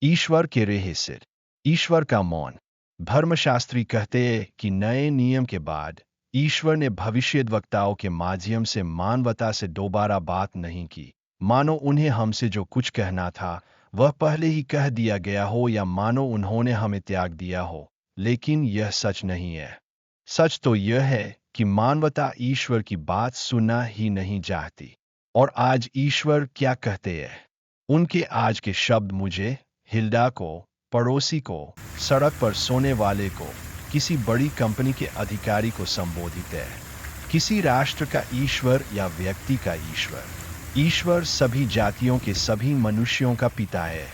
ईश्वर के रहस्य। ईश्वर का मौन। धर्मशास्त्री कहते हैं कि नए नियम के बाद ईश्वर ने भविष्यद्वक्ताओं के माध्यम से मानवता से दोबारा बात नहीं की, मानो उन्हें हमसे जो कुछ कहना था वह पहले ही कह दिया गया हो, या मानो उन्होंने हमें त्याग दिया हो। लेकिन यह सच नहीं है। सच तो यह है कि मानवता ईश्वर की बात सुनना ही नहीं चाहती। और आज ईश्वर क्या कहते हैं? उनके आज के शब्द मुझे, हिल्डा को, पड़ोसी को, सड़क पर सोने वाले को, किसी बड़ी कंपनी के अधिकारी को संबोधित है। किसी राष्ट्र का ईश्वर या व्यक्ति का ईश्वर। ईश्वर सभी जातियों के सभी मनुष्यों का पिता है।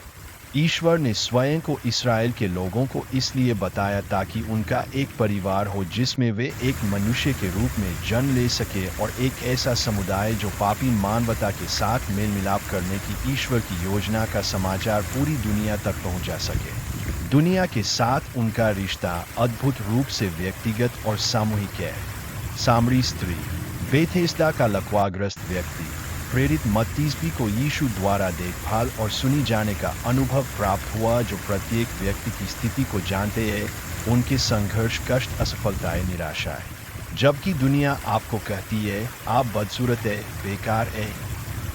ईश्वर ने स्वयं को इस्राएल के लोगों को इसलिए बताया ताकि उनका एक परिवार हो जिसमें वे एक मनुष्य के रूप में जन्म ले सके, और एक ऐसा समुदाय जो पापी मानवता के साथ मेल मिलाप करने की ईश्वर की योजना का समाचार पूरी दुनिया तक पहुंचा सके। दुनिया के साथ उनका रिश्ता अद्भुत रूप से व्यक्तिगत और सामूहिक है। सामरी स्त्री। बेथेस्दा का लकवाग्रस्त व्यक्ति प्रेरित मत्तीसवी को यीशु द्वारा देखभाल और सुनी जाने का अनुभव प्राप्त हुआ, जो प्रत्येक व्यक्ति की स्थिति को जानते हैं, उनके संघर्ष, कष्ट, असफलताएं, निराशाएं। जबकि दुनिया आपको कहती है आप बदसूरत है, बेकार है,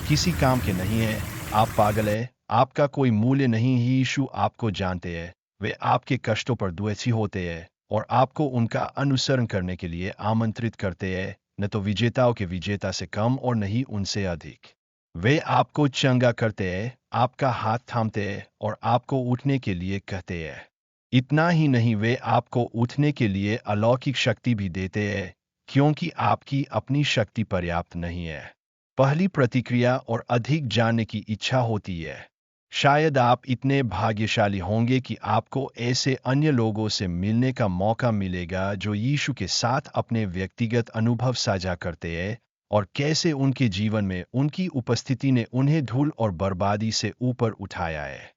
किसी काम के नहीं है, आप पागल है, आपका कोई मूल्य नहीं। यीशु आपको जानते हैं, वे आपके कष्टों पर द्वेषी होते हैं और आपको उनका अनुसरण करने के लिए आमंत्रित करते हैं, न तो विजेताओं के विजेता से कम और नहीं उनसे अधिक। वे आपको चंगा करते हैं, आपका हाथ थामते हैं और आपको उठने के लिए कहते हैं। इतना ही नहीं, वे आपको उठने के लिए अलौकिक शक्ति भी देते हैं, क्योंकि आपकी अपनी शक्ति पर्याप्त नहीं है। पहली प्रतिक्रिया और अधिक जानने की इच्छा होती है। शायद आप इतने भाग्यशाली होंगे कि आपको ऐसे अन्य लोगों से मिलने का मौका मिलेगा जो यीशु के साथ अपने व्यक्तिगत अनुभव साझा करते हैं, और कैसे उनके जीवन में उनकी उपस्थिति ने उन्हें धूल और बर्बादी से ऊपर उठाया है।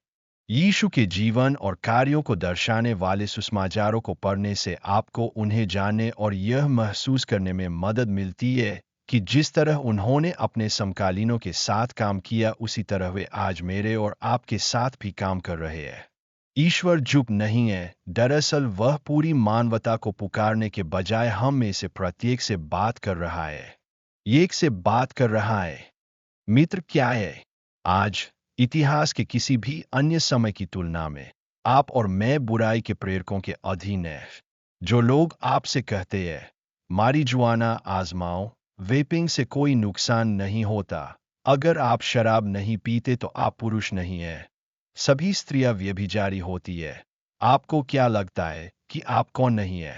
यीशु के जीवन और कार्यों को दर्शाने वाले सुसमाचारों को पढ़ने से आपको उन्हें जानने और यह महसूस करने में मदद मिलती है कि जिस तरह उन्होंने अपने समकालीनों के साथ काम किया, उसी तरह वे आज मेरे और आपके साथ भी काम कर रहे हैं। ईश्वर चुप नहीं है। दरअसल वह पूरी मानवता को पुकारने के बजाय हम में से प्रत्येक से बात कर रहा है। एक से बात कर रहा है। मित्र क्या है? आज इतिहास के किसी भी अन्य समय की तुलना में आप और मैं बुराई के प्रेरकों के अधीन हैं। जो लोग आपसे कहते हैं मारिजुआना आजमाओ, वेपिंग से कोई नुकसान नहीं होता, अगर आप शराब नहीं पीते तो आप पुरुष नहीं हैं, सभी स्त्रियां व्यभिचारी होती है, आपको क्या लगता है कि आप कौन नहीं है?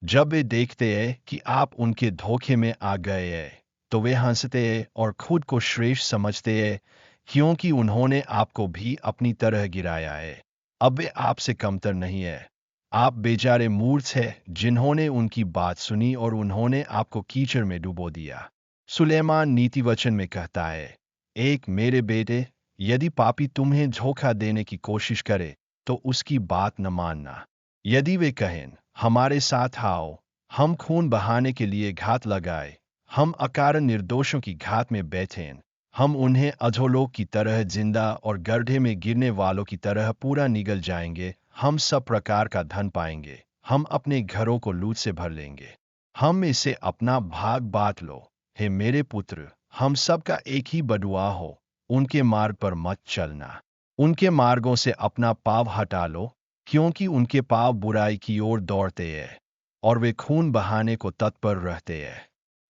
जब वे देखते हैं कि आप उनके धोखे में आ गए हैं तो वे हंसते हैं और खुद को श्रेष्ठ समझते हैं, क्योंकि उन्होंने आपको भी अपनी तरह गिराया है। अब वे आपसे कमतर नहीं है। आप बेचारे मूर्ख हैं जिन्होंने उनकी बात सुनी और उन्होंने आपको कीचड़ में डुबो दिया। सुलेमान नीतिवचन में कहता है, एक मेरे बेटे, यदि पापी तुम्हें धोखा देने की कोशिश करे तो उसकी बात न मानना। यदि वे कहें हमारे साथ आओ, हम खून बहाने के लिए घात लगाए, हम अकारण निर्दोषों की घात में बैठें, हम उन्हें अधोलोक की तरह जिंदा और गड्ढे में गिरने वालों की तरह पूरा निगल जाएंगे, हम सब प्रकार का धन पाएंगे, हम अपने घरों को लूट से भर लेंगे, हम में से अपना भाग बांट लो। हे मेरे पुत्र, हम सब का एक ही बदुआ हो, उनके मार्ग पर मत चलना, उनके मार्गों से अपना पाँव हटा लो, क्योंकि उनके पाँव बुराई की ओर दौड़ते हैं और वे खून बहाने को तत्पर रहते हैं।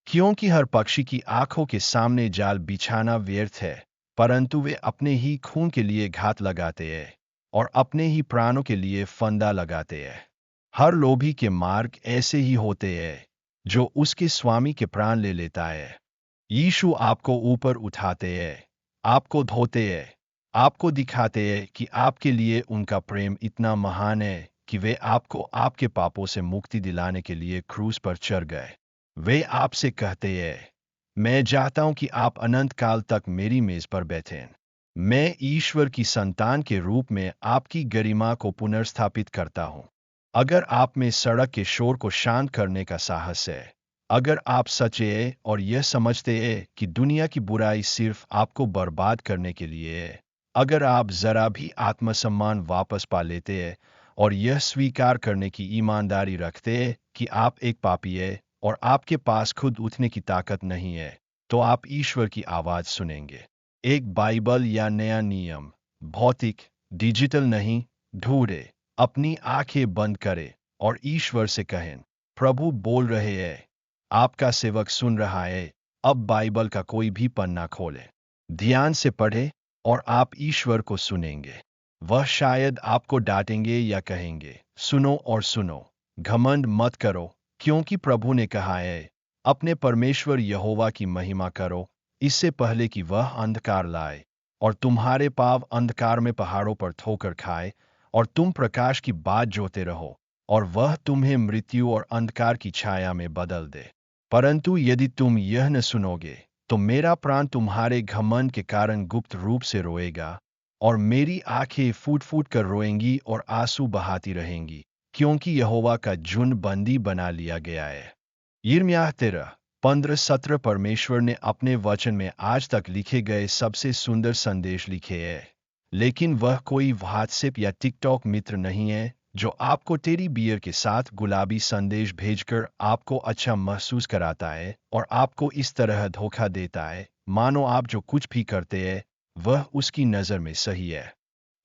क्योंकि हर पक्षी की आंखों के सामने जाल बिछाना व्यर्थ है, परंतु वे अपने ही खून के लिए घात लगाते हैं और अपने ही प्राणों के लिए फंदा लगाते हैं। हर लोभी के मार्ग ऐसे ही होते हैं, जो उसके स्वामी के प्राण ले लेता है। यीशु आपको ऊपर उठाते हैं, आपको धोते हैं, आपको दिखाते हैं कि आपके लिए उनका प्रेम इतना महान है कि वे आपको आपके पापों से मुक्ति दिलाने के लिए क्रूस पर चढ़ गए। वे आपसे कहते हैं, मैं चाहता हूं कि आप अनंत काल तक मेरी मेज पर बैठें। मैं ईश्वर की संतान के रूप में आपकी गरिमा को पुनर्स्थापित करता हूं। अगर आप में सड़क के शोर को शांत करने का साहस है, अगर आप सच्चे हैं और यह समझते हैं कि दुनिया की बुराई सिर्फ आपको बर्बाद करने के लिए है, अगर आप जरा भी आत्मसम्मान वापस पा लेते हैं और यह स्वीकार करने की ईमानदारी रखते हैं कि आप एक पापी है और आपके पास खुद उठने की ताकत नहीं है, तो आप ईश्वर की आवाज सुनेंगे। एक बाइबल या नया नियम, भौतिक, डिजिटल नहीं, ढूंढे, अपनी आंखें बंद करें और ईश्वर से कहें, प्रभु बोल रहे हैं, आपका सेवक सुन रहा है। अब बाइबल का कोई भी पन्ना खोले, ध्यान से पढ़े और आप ईश्वर को सुनेंगे। वह शायद आपको डांटेंगे या कहेंगे, सुनो और सुनो, घमंड मत करो, क्योंकि प्रभु ने कहा है, अपने परमेश्वर यहोवा की महिमा करो, इससे पहले कि वह अंधकार लाए और तुम्हारे पाव अंधकार में पहाड़ों पर ठोकर खाए और तुम प्रकाश की बात जोते रहो और वह तुम्हें मृत्यु और अंधकार की छाया में बदल दे। परंतु यदि तुम यह न सुनोगे, तो मेरा प्राण तुम्हारे घमंड के कारण गुप्त रूप से रोएगा और मेरी आंखें फूट फूट कर रोएंगी और आंसू बहाती रहेंगी, क्योंकि यहोवा का झुंड बंदी बना लिया गया है। यिर्मयाह 13:15-17। परमेश्वर ने अपने वचन में आज तक लिखे गए सबसे सुंदर संदेश लिखे हैं, लेकिन वह कोई व्हाट्सएप या टिकटॉक मित्र नहीं है जो आपको टेडी बियर के साथ गुलाबी संदेश भेजकर आपको अच्छा महसूस कराता है और आपको इस तरह धोखा देता है मानो आप जो कुछ भी करते हैं वह उसकी नज़र में सही है।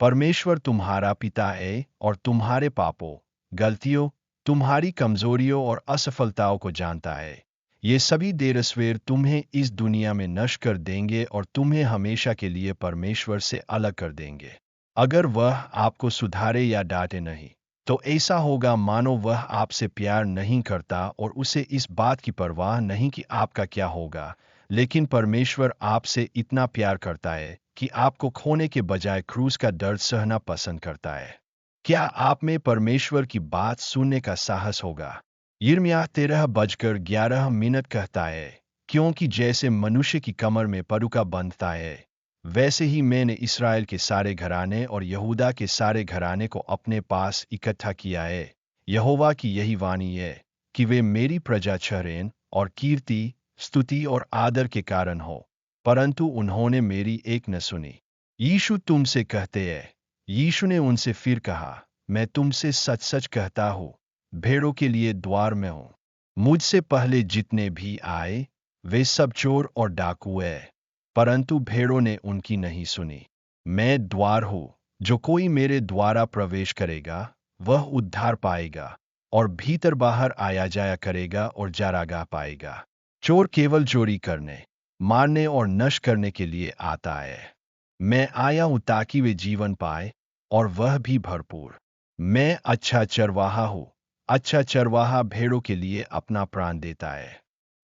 परमेश्वर तुम्हारा पिता है और तुम्हारे पापों, गलतियों, तुम्हारी कमजोरियों और असफलताओं को जानता है। ये सभी देर सवेर तुम्हें इस दुनिया में नष्ट कर देंगे और तुम्हें हमेशा के लिए परमेश्वर से अलग कर देंगे। अगर वह आपको सुधारे या डांटे नहीं, तो ऐसा होगा मानो वह आपसे प्यार नहीं करता और उसे इस बात की परवाह नहीं कि आपका क्या होगा। लेकिन परमेश्वर आपसे इतना प्यार करता है कि आपको खोने के बजाय क्रूस का दर्द सहना पसंद करता है। क्या आप में परमेश्वर की बात सुनने का साहस होगा? यिर्मयाह 13:11 कहता है, क्योंकि जैसे मनुष्य की कमर में परुका बंधता है, वैसे ही मैंने इस्राएल के सारे घराने और यहूदा के सारे घराने को अपने पास इकट्ठा किया है। यहोवा की यही वाणी है कि वे मेरी प्रजा ठहरें और कीर्ति, स्तुति और आदर के कारण हो, परंतु उन्होंने मेरी एक न सुनी। यीशु तुमसे कहते हैं, यीशु ने उनसे फिर कहा, मैं तुमसे सच सच कहता हूँ, भेड़ों के लिए द्वार में हूँ। मुझसे पहले जितने भी आए, वे सब चोर और डाकू हैं, परंतु भेड़ों ने उनकी नहीं सुनी। मैं द्वार हूँ, जो कोई मेरे द्वारा प्रवेश करेगा, वह उद्धार पाएगा और भीतर बाहर आया जाया करेगा और चरागाह पाएगा। चोर केवल चोरी करने, मारने और नष्ट करने के लिए आता है। मैं आया हूँ ताकि वे जीवन पाए और वह भी भरपूर। मैं अच्छा चरवाहा हूँ। अच्छा चरवाहा भेड़ों के लिए अपना प्राण देता है।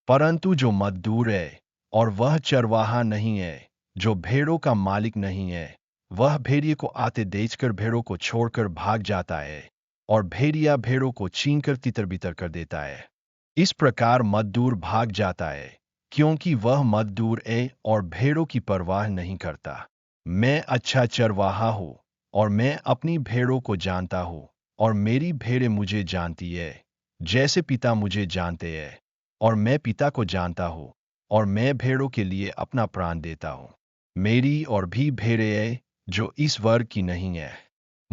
परंतु जो मजदूर है और वह चरवाहा नहीं है, जो भेड़ों का मालिक नहीं है, वह भेड़िए को आते देखकर भेड़ों को छोड़कर भाग जाता है और भेड़िया भेड़ों को छीनकर तितर-बितर कर देता है। इस प्रकार मजदूर भाग जाता है, क्योंकि वह मजदूर है और भेड़ों की परवाह नहीं करता। मैं अच्छा चरवाहा हूँ और मैं अपनी भेड़ों को जानता हूँ और मेरी भेड़ें मुझे जानती है, जैसे पिता मुझे जानते हैं और मैं पिता को जानता हूँ और मैं भेड़ों के लिए अपना प्राण देता हूँ। मेरी और भी भेड़ें हैं जो इस वर्ग की नहीं है।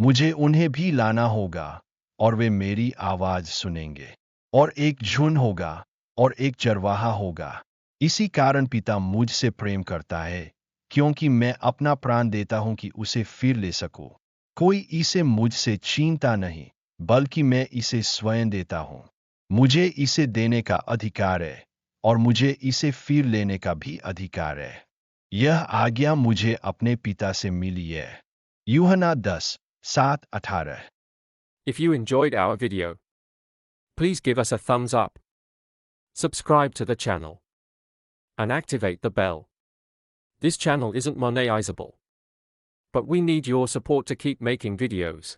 मुझे उन्हें भी लाना होगा और वे मेरी आवाज सुनेंगे। और एक झुंड होगा और एक चरवाहा होगा। इसी कारण पिता मुझसे प्रेम करता है, क्योंकि मैं अपना प्राण देता हूँ कि उसे फिर ले सकूं। कोई इसे मुझसे छीनता नहीं, बल्कि मैं इसे स्वयं देता हूँ। मुझे इसे देने का अधिकार है और मुझे इसे फिर लेने का भी अधिकार है। यह आज्ञा मुझे अपने पिता से मिली है। यूहन्ना 10:7-18। If you enjoyed our video, please give us a thumbs up, subscribe to the channel, and activate the bell. This channel isn't monetizable, but we need your support to keep making videos.